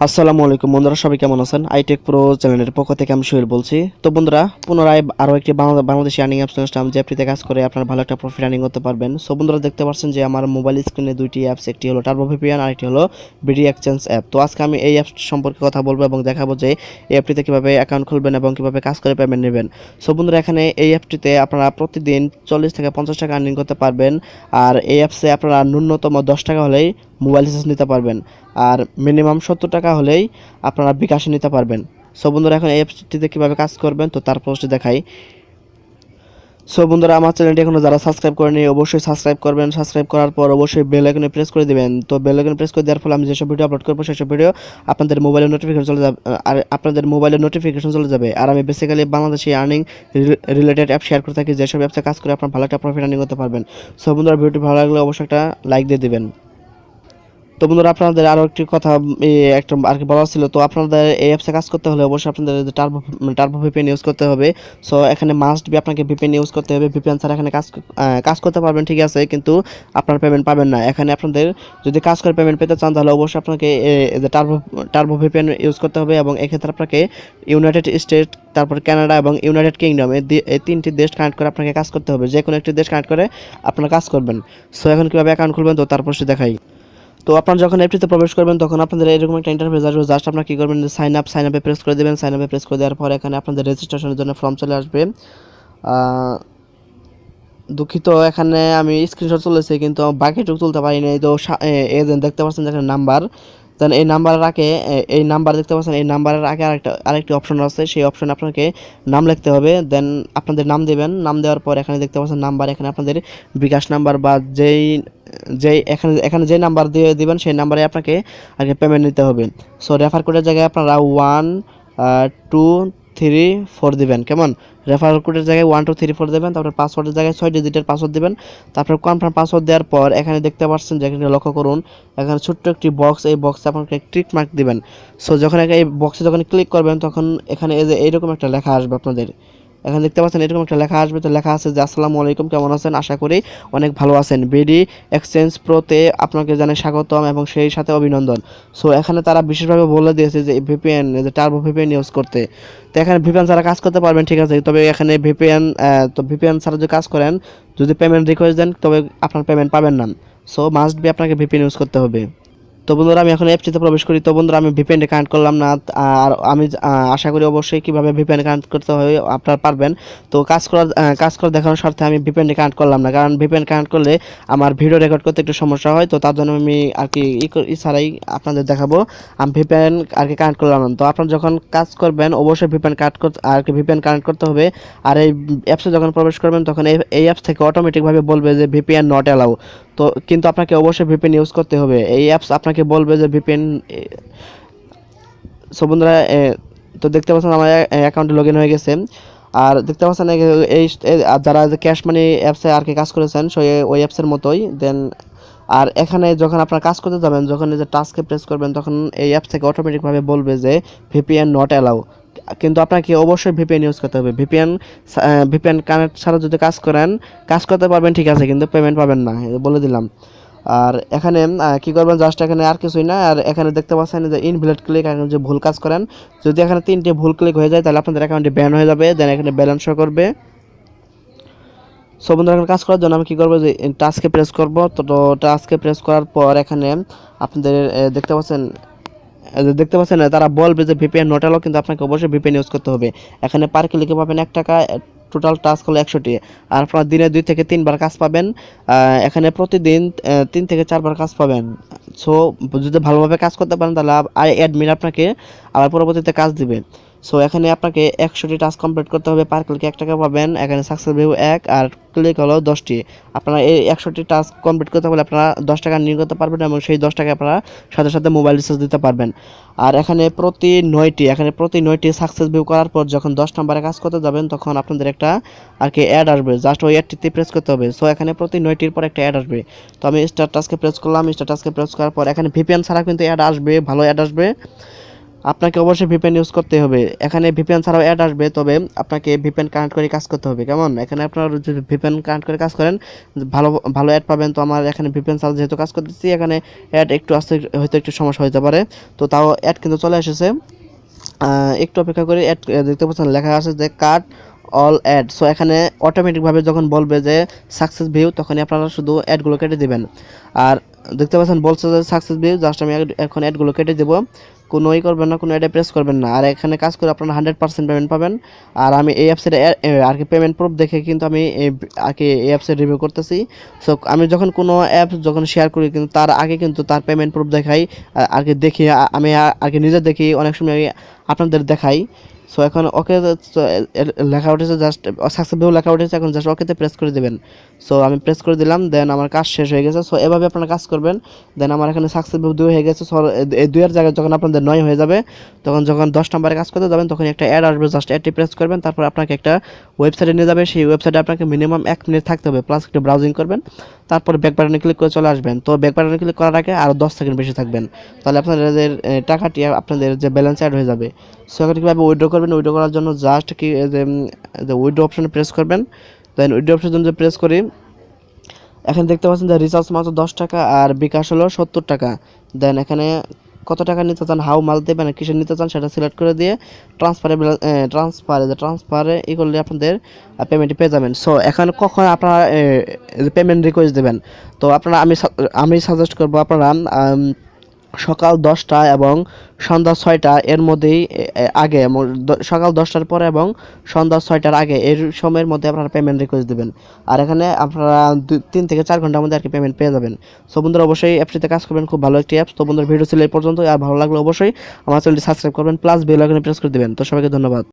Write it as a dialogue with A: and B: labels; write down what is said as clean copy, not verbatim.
A: আসসালামু আলাইকুম বন্ধুরা, সবাই কেমন আছেন? আইটেক প্রো চ্যানেলের পক্ষ থেকে আমি সোহেল বলছি। তো বন্ধুরা, পুনরায় আরও একটি বাংলাদেশি আর্নিং অ্যাপস নিয়ে আসলাম, যে অ্যাপটিতে কাজ করে আপনারা ভালো একটা প্রফিট আর্নিং করতে পারবেন। সো বন্ধুরা, দেখতে পাচ্ছেন যে আমার মোবাইল স্ক্রিনে দুইটি অ্যাপস, একটি হলো টার্বো ভিপিএন আর একটি হলো বিডি এক্সচেঞ্জ অ্যাপ। তো আজকে আমি এই অ্যাপ সম্পর্কে কথা বলবো এবং দেখাবো যে এই অ্যাপটিতে কীভাবে অ্যাকাউন্ট খুলবেন এবং কীভাবে কাজ করে পেমেন্ট নেবেন। সো বন্ধুরা, এখানে এই অ্যাপটিতে আপনারা প্রতিদিন 40 থেকে 50 টাকা আর্নিং করতে পারবেন। আর এই অ্যাপসে আপনারা ন্যূনতম 10 টাকা হলেই মোবাইল রিচার্জ নিতে পারবেন, আর মিনিমাম 70 টাকা হলেই আপনারা বিকাশে নিতে পারবেন। সো বন্ধুরা, এখন এই অ্যাপসটিতে কীভাবে কাজ করবেন তো তার পোস্টে দেখাই। সো বন্ধুরা, আমার চ্যানেলটি এখনো যারা সাবস্ক্রাইব করেনি অবশ্যই সাবস্ক্রাইব করবেন। সাবস্ক্রাইব করার পর অবশ্যই বেল আইকনে প্রেস করে দিবেন। তো বেল আইকনে প্রেস করে দেওয়ার ফলে আমি যেসব ভিডিও আপলোড করবো সেসব ভিডিও আপনাদের মোবাইলে নোটিফিকেশন চলে যাবে, আর আমি basically Bangladeshi earning related app share করে থাকি, যেসব অ্যাপসে কাজ করে আপনার ভালো একটা প্রফিট আর্নিং করতে পারবেন। সো বন্ধুরা, ভিডিওটি ভালো লাগলে অবশ্যই একটা লাইক দিয়ে দিবেন। তো বন্ধুরা, আপনাদের আরও একটি কথা একটা আর কি বলার ছিল। তো আপনাদের এই অ্যাপসে কাজ করতে হলে অবশ্যই আপনাদের টার্বো ভিপিএন ইউজ করতে হবে। সো এখানে মাস্ট বি আপনাকে ভিপিএন ইউজ করতে হবে। ভিপিএন ছাড়া এখানে কাজ করতে পারবেন, ঠিক আছে, কিন্তু আপনার পেমেন্ট পাবেন না। এখানে আপনাদের যদি কাজ করে পেমেন্ট পেতে চান তাহলে অবশ্যই আপনাকে টার্বো ভিপিএন ইউজ করতে হবে, এবং এক্ষেত্রে আপনাকে ইউনাইটেড স্টেট, তারপর কানাডা এবং ইউনাইটেড কিংডম এই তিনটি দেশ কানেক্ট করে আপনাকে কাজ করতে হবে। যে কোনো একটি দেশ কানেক্ট করে আপনারা কাজ করবেন। সো এখন কীভাবে অ্যাকাউন্ট খুলবেন তো তারপর সে দেখাই। তো আপনারা যখন অ্যাপটিতে প্রবেশ করবেন তখন আপনাদের এরকম একটা ইন্টারফেস আসবে। জাস্ট আপনারা কী করবেন, সাইন আপে প্রেস করে দেবেন। সাইন আপে প্রেস করে দেওয়ার পর এখানে আপনাদের রেজিস্ট্রেশনের জন্য ফর্ম চলে আসবে। দুঃখিত, এখানে আমি স্ক্রিনশট তুলেছি কিন্তু বাকিটুকু তুলতে পারিনি। তো এই যে দেখতে পাচ্ছেন যে এখানে নাম্বার, দেন এই নাম্বারের আগে এই নাম্বার দেখতে পাচ্ছেন, এই নাম্বারের আগে আরেকটি অপশন আছে, সেই অপশনে আপনাকে নাম লিখতে হবে। দেন আপনাদের নাম দেবেন। নাম দেওয়ার পর এখানে দেখতে পাচ্ছেন নাম্বার, এখানে আপনাদের বিকাশ নাম্বার বা যেই যেই এখানে এখানে যে নাম্বার দিয়ে দিবেন সেই নাম্বারে আপনাকে আগে পেমেন্ট নিতে হবে। সো রেফার কোডের জায়গায় আপনারা 1 2 3 4 দিবেন। কেমন? রেফারেল কোডের জায়গায় 1 2 3 4 দেবেন। তারপর পাসওয়ার্ডের জায়গায় 6 ডিজিটের পাসওয়ার্ড দেবেন। তারপর কনফার্ম পাসওয়ার্ড দেওয়ার পর এখানে দেখতে পাচ্ছেন যে এখানে লক্ষ্য করুন, এখানে ছোট্ট একটি বক্স, এই বক্সে আপনাকে টিক মার্ক দিবেন। সো যখন এই বক্সে যখন ক্লিক করবেন তখন এখানে এই যে এইরকম একটা লেখা আসবে আপনাদের। এখানে দেখতে পাচ্ছেন এরকম একটা লেখা আসবে। তো লেখা আছে যে আসসালামু আলাইকুম, কেমন আছেন? আশা করি অনেক ভালো আছেন। বিডি এক্সচেঞ্জ প্রোতে আপনাকে জানাই স্বাগতম এবং সেই সাথে অভিনন্দন। সো এখানে তারা বিশেষভাবে বলে দিয়েছে যে ভিপিএন, যে টার্বো ভিপিএন ইউজ করতে। তো এখানে ভিপিএন ছাড়া কাজ করতে পারবেন, ঠিক আছে, তবে এখানে ভিপিএন ছাড়া যদি কাজ করেন, যদি পেমেন্ট রিকোয়েস্ট দেন তবে আপনার পেমেন্ট পাবেন না। সো মাস্ট বি আপনাকে ভিপিএন ইউজ করতে হবে। তো বন্ধুরা, আমি এখন অ্যাপটিতে প্রবেশ করি। তো বন্ধুরা, আমি ভিপিএন কানেক্ট করলাম না, আর আমি আশা করি অবশ্যই কীভাবে ভিপিএন কানেক্ট করতে হয় আপনারা পারবেন। তো কাজ করা দেখানোর স্বার্থে আমি ভিপিএন কানেক্ট করলাম না, কারণ ভিপিএন কানেক্ট করলে আমার ভিডিও রেকর্ড করতে একটু সমস্যা হয়। তো তার জন্য আমি আর কি ছাড়াই আপনাদের দেখাবো। আমি ভিপিএন আর কি কানেক্ট করলাম না। তো আপনারা যখন কাজ করবেন অবশ্যই ভিপিএন কানেক্ট করতে হবে। আর এই অ্যাপসে যখন প্রবেশ করবেন তখন এই অ্যাপস থেকে অটোমেটিকভাবে বলবে যে ভিপিএন নট অ্যালাউ। তো কিন্তু আপনাকে অবশ্যই ভিপিএন ইউজ করতে হবে। এই অ্যাপস আপনাকে বলবে যে ভিপিএন। সো বন্ধুরা, তো দেখতে পাচ্ছেন আমার অ্যাকাউন্টে লগ ইন হয়ে গেছে। আর দেখতে পাচ্ছেন যারা ক্যাশ মানি অ্যাপসে আর কি কাজ করেছেন ওই অ্যাপসের মতোই। দেন আর এখানে যখন আপনার কাজ করতে যাবেন, যখন এই যে টাস্কে প্রেস করবেন তখন এই অ্যাপ থেকে অটোমেটিকভাবে বলবে যে ভিপিএন নট অ্যালাউ। কিন্তু আপনাকে অবশ্যই ভিপিএন ইউজ করতে হবে। ভিপিএন কানেক্ট ছাড়া যদি কাজ করতে পারবেন, ঠিক আছে, কিন্তু পেমেন্ট পাবেন না, বলে দিলাম। আর এখানে কী করবেন, জাস্ট এখানে আর কিছুই না। আর এখানে দেখতে পাচ্ছেন যে ইনভ্যালিড ক্লিক, এখন যে ভুল কাজ করেন, যদি এখানে 3টে ভুল ক্লিক হয়ে যায় তাহলে আপনাদের অ্যাকাউন্টে ব্যান হয়ে যাবে। দেন এখানে ব্যালেন্স শো করবে। সো বন্ধুরা, এখন কাজ করার জন্য আমি কী করবো, যে টাস্কে প্রেস করবো। তো টাস্কে প্রেস করার পর এখানে আপনাদের দেখতে পাচ্ছেন তারা বলবে যে ভিপিএন নট অ্যালাউ, কিন্তু আপনাকে অবশ্যই ভিপিএন ইউজ করতে হবে। এখানে পার ক্লিকে পাবেন 1 টাকা, টোটাল টাস্ক হলো 100টি। আর আপনারা দিনে 2 থেকে 3 বার কাজ পাবেন। এখানে প্রতিদিন 3 থেকে 4 বার কাজ পাবেন। সো যদি ভালোভাবে কাজ করতে পারেন তাহলে অ্যাডমিন আপনাকে আবার পরবর্তীতে কাজ দিবে। সো এখানে আপনাকে 100টি টাস্ক কমপ্লিট করতে হবে, পার ক্লিকে 1 টাকা পাবেন। এখানে সাকসেস ভিউ 1 আর ক্লিক হলো 10টি। আপনারা এই 100টি টাস্ক কমপ্লিট করতে হলে আপনারা 10 টাকা নিয়ে করতে পারবেন, এবং সেই 10 টাকা আপনারা সাথে সাথে মোবাইল রিচার্জ দিতে পারবেন। আর এখানে প্রতি 9টি সাকসেস ভিউ করার পর যখন 10 নম্বরে কাজ করতে যাবেন তখন আপনাদের একটা আর কি অ্যাড আসবে, জাস্ট ওই অ্যাডটিতে প্রেস করতে হবে। সো এখানে প্রতি 9টির পর একটা অ্যাড আসবে। তো আমি স্টার টাস্কে প্রেস করলাম। স্টার টাস্কে প্রেস করার পর এখানে ভিপিএন ছাড়া কিন্তু অ্যাড আসবে, ভালো অ্যাড আসবে। আপনাকে অবশ্যই ভিপিএন ইউজ করতে হবে। এখানে ভিপিএন ছাড়াও অ্যাড আসবে, তবে আপনাকে ভিপিএন কানেক্ট করে কাজ করতে হবে। কেমন, এখানে আপনারা যদি ভিপিএন কানেক্ট করে কাজ করেন ভালো ভালো অ্যাড পাবেন। তো আমার এখানে ভিপিএন ছাড়া যেহেতু কাজ করতেছি, এখানে অ্যাড একটু আসতে হয়তো একটু সমস্যা হতে পারে। তো তাও অ্যাড কিন্তু চলে এসেছে। একটু অপেক্ষা করে অ্যাড দেখতে পাচ্ছেন লেখা আছে যে কাট অল অ্যাড। সো এখানে অটোমেটিকভাবে যখন বলবে যে সাকসেস ভিউ, তখনই আপনারা শুধু অ্যাডগুলো কেটে দিবেন। আর দেখতে পাচ্ছেন বলছে যে সাকসেস ভিউ, জাস্ট আমি এখন অ্যাডগুলো কেটে দেবো। কোনো করবেন না, কোনো অ্যাডে প্রেস করবেন না। আর এখানে কাজ করে আপনারা 100% পেমেন্ট পাবেন। আর আমি এই অ্যাপসের আর কি পেমেন্ট প্রুফ দেখে কিন্তু আমি আর কি এই অ্যাপসের রিভিউ করতেছি। সো আমি যখন কোনো অ্যাপ যখন শেয়ার করি, কিন্তু তার আগে কিন্তু তার পেমেন্ট প্রুফ দেখাই, আর কি দেখি, আমি আর কি নিজে দেখি, অনেক সময় আমি আপনাদের দেখাই। সো এখন ওকে লেখা উঠেছে, জাস্ট সাকসেসফুল লেখা উঠেছে, এখন জাস্ট ওকেতে প্রেস করে দেবেন। সো আমি প্রেস করে দিলাম, দেন আমার কাজ শেষ হয়ে গেছে। সো এভাবে আপনারা কাজ করবেন। দেন আমার এখানে সাকসেসফুল 2 হয়ে গেছে। সো এই 2 এর জায়গায় যখন আপনাদের 9 হয়ে যাবে, তখন যখন 10 নম্বরে কাজ করতে যাবেন, তখন একটা অ্যাড আসবে, জাস্ট অ্যাডটি প্রেস করবেন। তারপর আপনাকে একটা ওয়েবসাইটে নিয়ে যাবে। সেই ওয়েবসাইটে আপনাকে মিনিমাম 1 মিনিট থাকতে হবে, প্লাস একটু ব্রাউজিং করবেন। তারপর ব্যাক বাটনে ক্লিক করে চলে আসবেন। তো ব্যাক বাটনে ক্লিক করার আগে আরও 10 সেকেন্ড বেশি থাকবেন, তাহলে আপনাদের টাকাটি আপনাদের যে ব্যালেন্স অ্যাড হয়ে যাবে। সো এখন কীভাবে উইথড্র করবেন, উইথড্র করার জন্য জাস্ট কি যে উইথড্র অপশনে প্রেস করবেন। দেন উইথড্র অপশনের জন্য প্রেস করি, এখানে দেখতে পাচ্ছেন যে রিচার্জ মাত্র 10 টাকা আর বিকাশ হলো 70 টাকা। দেন এখানে কত টাকা নিতে চান, হাউ মাল দেবেন, কিসের নিতে চান সেটা সিলেক্ট করে দিয়ে ট্রান্সফারে ই করলে আপনাদের পেমেন্টটি পেয়ে যাবেন। সো এখন কখন আপনারা পেমেন্ট রিকোয়েস্ট দেবেন, তো আপনারা আমি সাজেস্ট করবো আপনারা সকাল 10টা এবং সন্ধ্যা 6টা এর মধ্যেই আগে, সকাল 10টার পরে এবং সন্ধ্যা 6টার আগে, এর সময়ের মধ্যে আপনারা পেমেন্ট রিকোয়েস্ট দেবেন। আর এখানে আপনারা 3 থেকে 4 ঘন্টার মধ্যে আর কি পেমেন্ট পেয়ে যাবেন। সো বন্ধুরা অবশ্যই অ্যাপটিতে কাজ করবেন, খুব ভালো একটি অ্যাপস। তো বন্ধুরা ভিডিও ছিল এই পর্যন্ত, আর ভালো লাগলে অবশ্যই আমার চ্যানেলটি সাবস্ক্রাইব করবেন, প্লাস বেল আইকনে প্রেস করে দেবেন। তো সবাইকে ধন্যবাদ।